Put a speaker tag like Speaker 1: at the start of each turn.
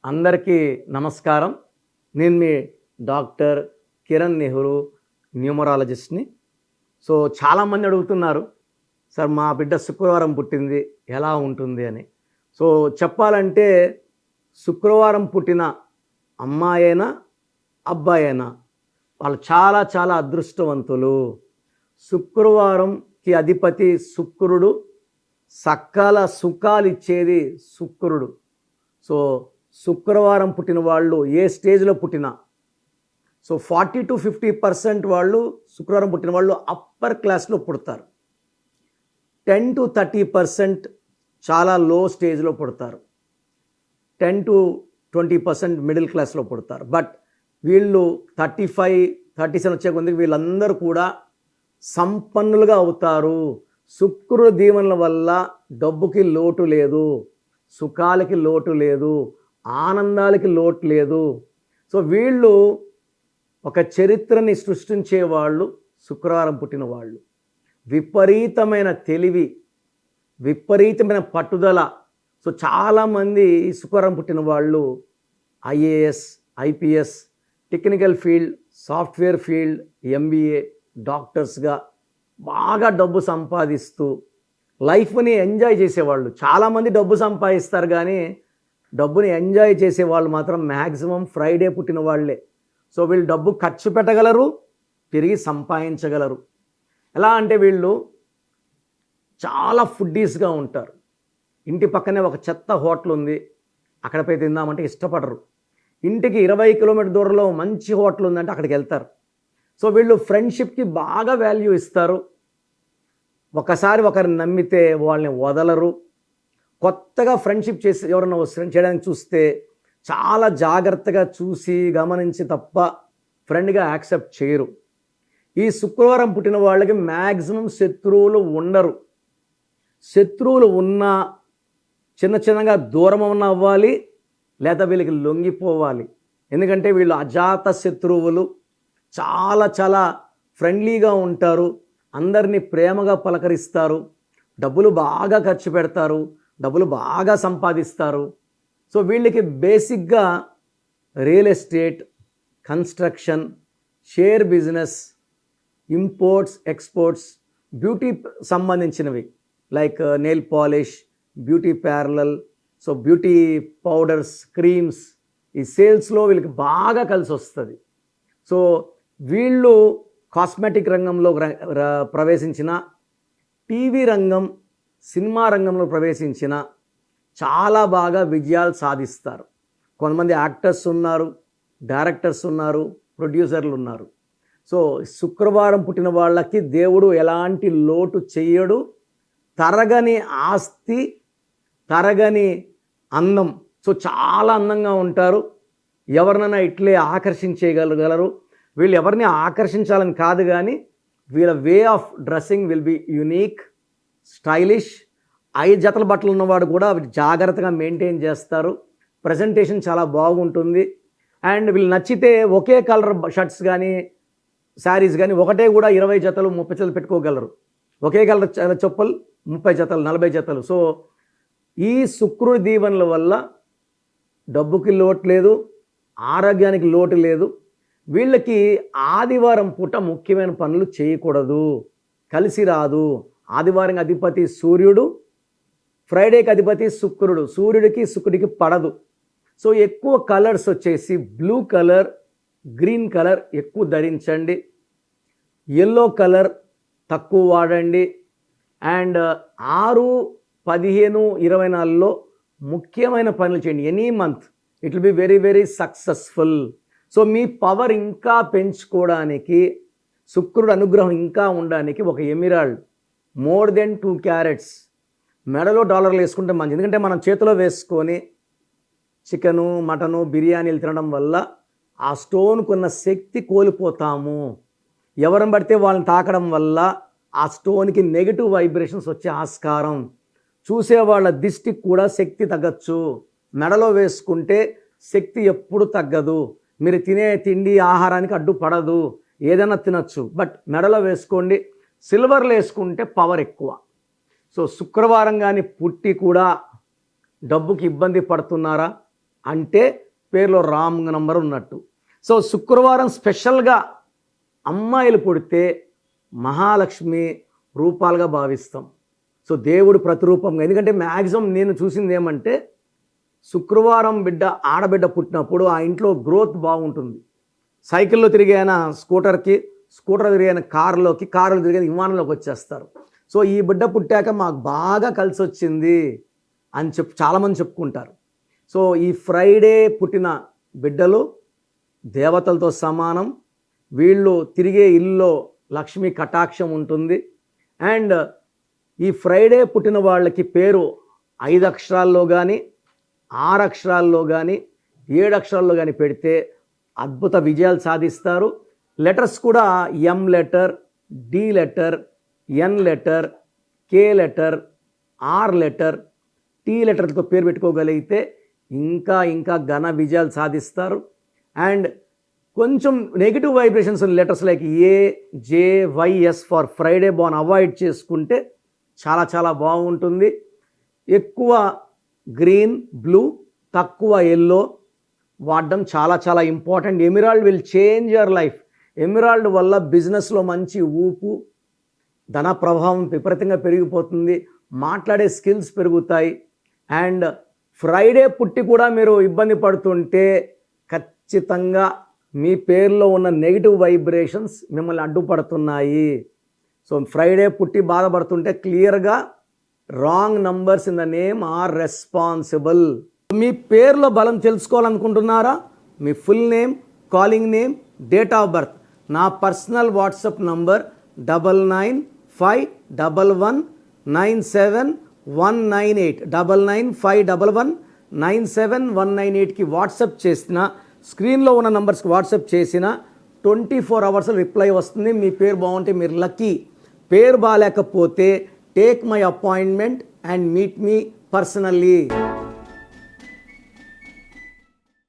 Speaker 1: అందరికీ నమస్కారం. నేను మీ డాక్టర్ కిరణ్ నెహ్రూ, న్యూమరాలజిస్ట్ని. సో చాలామంది అడుగుతున్నారు, సార్ మా బిడ్డ శుక్రవారం పుట్టింది ఎలా ఉంటుంది అని. సో చెప్పాలంటే శుక్రవారం పుట్టిన అమ్మాయైనా అబ్బాయైనా వాళ్ళు చాలా చాలా అదృష్టవంతులు. శుక్రవారంకి అధిపతి శుక్రుడు, సకల సుఖాలు ఇచ్చేది శుక్రుడు. సో శుక్రవారం పుట్టిన వాళ్ళు ఏ స్టేజ్లో పుట్టినా, సో 40 to 50% వాళ్ళు శుక్రవారం పుట్టిన వాళ్ళు అప్పర్ క్లాస్లో పుడతారు. 10 to 30% చాలా లో స్టేజ్లో పుడతారు. 10 to 20% మిడిల్ క్లాస్లో పుడతారు. బట్ వీళ్ళు 35-37 వచ్చే కొద్దికి వీళ్ళందరూ కూడా సంపన్నులుగా అవుతారు. శుక్రుడు దీవెనల వల్ల డబ్బుకి లోటు లేదు, సుఖాలకి లోటు లేదు, ఆనందాలకి లోటు లేదు. సో వీళ్ళు ఒక చరిత్రని సృష్టించే వాళ్ళు శుక్రవారం పుట్టిన వాళ్ళు. విపరీతమైన తెలివి, విపరీతమైన పట్టుదల. సో చాలామంది శుక్రవారం పుట్టిన వాళ్ళు IAS, IPS, technical field, software field, MBA, డాక్టర్స్గా బాగా డబ్బు సంపాదిస్తూ లైఫ్ని ఎంజాయ్ చేసేవాళ్ళు. చాలామంది డబ్బు సంపాదిస్తారు కానీ డబ్బుని ఎంజాయ్ చేసేవాళ్ళు మాత్రం మ్యాక్సిమం ఫ్రైడే పుట్టిన వాళ్ళే. సో వీళ్ళు డబ్బు ఖర్చు పెట్టగలరు, తిరిగి సంపాదించగలరు. ఎలా అంటే వీళ్ళు చాలా ఫుడ్డీస్గా ఉంటారు. ఇంటి పక్కనే ఒక చెత్త హోటల్ ఉంది, అక్కడ పోయి తిందామంటే ఇష్టపడరు. ఇంటికి 20 కిలోమీటర్ దూరంలో మంచి హోటల్ ఉందంటే అక్కడికి వెళ్తారు. సో వీళ్ళు ఫ్రెండ్షిప్కి బాగా వాల్యూ ఇస్తారు. ఒకసారి ఒకరిని నమ్మితే వాళ్ళని వదలరు. కొత్తగా ఫ్రెండ్షిప్ చేసి ఎవరన్నా చేయడానికి చూస్తే చాలా జాగ్రత్తగా చూసి గమనించి తప్ప ఫ్రెండ్గా యాక్సెప్ట్ చేయరు. ఈ శుక్రవారం పుట్టిన వాళ్ళకి మ్యాక్సిమం శత్రువులు ఉండరు. శత్రువులు ఉన్నా చిన్న చిన్నగా దూరం ఉన్న అవ్వాలి, లేదా వీళ్ళకి లొంగిపోవాలి. ఎందుకంటే వీళ్ళు అజాత శత్రువులు. చాలా చాలా ఫ్రెండ్లీగా ఉంటారు, అందరినీ ప్రేమగా పలకరిస్తారు, డబ్బులు బాగా ఖర్చు పెడతారు, డబ్బులు బాగా సంపాదిస్తారు. సో వీళ్ళకి బేసిక్గా real estate, construction, share business, imports, exports, beauty సంబంధించినవి like nail polish, beauty parlour, so beauty powders, creams, ఈ సేల్స్లో వీళ్ళకి బాగా కలిసి వస్తుంది. సో వీళ్ళు కాస్మెటిక్ రంగంలో ప్రవేశించిన, టీవీ రంగం, సినిమా రంగంలో ప్రవేశించిన చాలా బాగా విజయాలు సాధిస్తారు. కొంతమంది యాక్టర్స్ ఉన్నారు, డైరెక్టర్స్ ఉన్నారు, ప్రొడ్యూసర్లు ఉన్నారు. సో శుక్రవారం పుట్టిన వాళ్ళకి దేవుడు ఎలాంటి లోటు చెయ్యడు. తరగని ఆస్తి, తరగని అందం. సో చాలా అందంగా ఉంటారు. ఎవరినైనా ఇట్లే ఆకర్షించగలరు. వీళ్ళు ఎవరిని ఆకర్షించాలని కాదు కానీ వీళ్ళ way of dressing will be unique, stylish. 5 జతల బట్టలు ఉన్నవాడు కూడా జాగ్రత్తగా మెయింటైన్ చేస్తారు. ప్రజెంటేషన్ చాలా బాగుంటుంది. అండ్ వీళ్ళు నచ్చితే ఒకే కలర్ షర్ట్స్ కానీ శారీస్ కానీ ఒకటే కూడా 20 జతలు 30 జతలు పెట్టుకోగలరు. ఒకే కలర్ చెప్పులు 30 జతలు 40 జతలు. సో ఈ శుక్రుడి దీవెనల వల్ల డబ్బుకి లోటు లేదు, ఆరోగ్యానికి లోటు లేదు. వీళ్ళకి ఆదివారం పూట ముఖ్యమైన పనులు చేయకూడదు, కలిసి రాదు. ఆదివారం అధిపతి సూర్యుడు, ఫ్రైడేకి అధిపతి శుక్రుడు. సూర్యుడికి శుక్రుడికి పడదు. సో ఎక్కువ కలర్స్ వచ్చేసి బ్లూ కలర్, గ్రీన్ కలర్ ఎక్కువ ధరించండి. ఎల్లో కలర్ తక్కువ వాడండి. అండ్ 6, 15, 24లో ముఖ్యమైన పనులు చేయండి. Any month it will be very very successful. So me power ఇంకా పెంచుకోవడానికి, శుక్రుడు అనుగ్రహం ఇంకా ఉండడానికి ఒక ఎమిరాల్డ్ మోర్ దెన్ 2 క్యారెట్స్ మెడలో డాలర్లు వేసుకుంటే మంచిది. ఎందుకంటే మనం చేతిలో వేసుకొని చికెను, మటను, బిర్యానీలు తినడం వల్ల ఆ స్టోన్కున్న శక్తి కోల్పోతాము. ఎవరిని పడితే వాళ్ళని తాకడం వల్ల ఆ స్టోన్కి నెగిటివ్ వైబ్రేషన్స్ వచ్చే ఆస్కారం. చూసేవాళ్ళ దిష్టికి కూడా శక్తి తగ్గచ్చు. మెడలో వేసుకుంటే శక్తి ఎప్పుడు తగ్గదు. మీరు తినే తిండి ఆహారానికి అడ్డుపడదు, ఏదైనా తినచ్చు. బట్ మెడలో వేసుకోండి. సిల్వర్లో వేసుకుంటే పవర్ ఎక్కువ. సో శుక్రవారం కానీ పుట్టి కూడా డబ్బుకి ఇబ్బంది పడుతున్నారా? అంటే పేరులో రాంగ్ నంబర్ ఉన్నట్టు. సో శుక్రవారం స్పెషల్గా అమ్మాయిలు పుడితే మహాలక్ష్మి రూపాలుగా భావిస్తాం. సో దేవుడు ప్రతిరూపంగా, ఎందుకంటే మ్యాక్సిమం నేను చూసింది ఏమంటే శుక్రవారం ఆడబిడ్డ పుట్టినప్పుడు ఆ ఇంట్లో గ్రోత్ బాగుంటుంది. సైకిల్లో తిరిగైన స్కూటర్ తిరిగిన కారులోకి, కారులో తిరిగిన విమానంలోకి వచ్చేస్తారు. సో ఈ బిడ్డ పుట్టాక మాకు బాగా కలిసి వచ్చింది అని చాలామంది చెప్పుకుంటారు. సో ఈ ఫ్రైడే పుట్టిన బిడ్డలు దేవతలతో సమానం. వీళ్ళు తిరిగే ఇల్లులో లక్ష్మీ కటాక్షం ఉంటుంది. అండ్ ఈ ఫ్రైడే పుట్టిన వాళ్ళకి పేరు 5 అక్షరాల్లో కానీ 6 అక్షరాల్లో కానీ 7 అక్షరాల్లో కానీ పెడితే అద్భుత విజయాలు సాధిస్తారు. లెటర్స్ కూడా M letter, D letter, N letter, K letter, R letter, T లెటర్తో పేరు పెట్టుకోగలిగితే ఇంకా ఘన విజయాలు సాధిస్తారు. అండ్ కొంచెం negative vibrations letters like A, J, Y, S for Friday born avoid చేసుకుంటే చాలా బాగుంటుంది. ఎక్కువ గ్రీన్, బ్లూ, తక్కువ ఎల్లో వాడడం చాలా important. Emerald will change your life. Emerald వల్ల బిజినెస్లో మంచి ఊపు, ధన ప్రభావం విపరీతంగా పెరిగిపోతుంది, మాట్లాడే స్కిల్స్ పెరుగుతాయి. అండ్ ఫ్రైడే పుట్టి కూడా మీరు ఇబ్బంది పడుతుంటే ఖచ్చితంగా మీ పేరులో ఉన్న నెగిటివ్ వైబ్రేషన్స్ మిమ్మల్ని అడ్డుపడుతున్నాయి. సో ఫ్రైడే పుట్టి బాధపడుతుంటే క్లియర్గా wrong numbers in the name are responsible. మీ పేరులో బలం తెలుసుకోవాలనుకుంటున్నారా? మీ full name, calling name, date of birth, నా పర్సనల్ వాట్సాప్ నంబర్ 9951197198 9951197198కి వాట్సాప్ చేసిన, స్క్రీన్లో ఉన్న నంబర్స్కి వాట్సాప్ చేసిన 24 అవర్స్ రిప్లై వస్తుంది. మీ పేరు బాగుంటే మీరు లక్కీ. పేరు బాగాలేకపోతే take my appointment and meet me personally.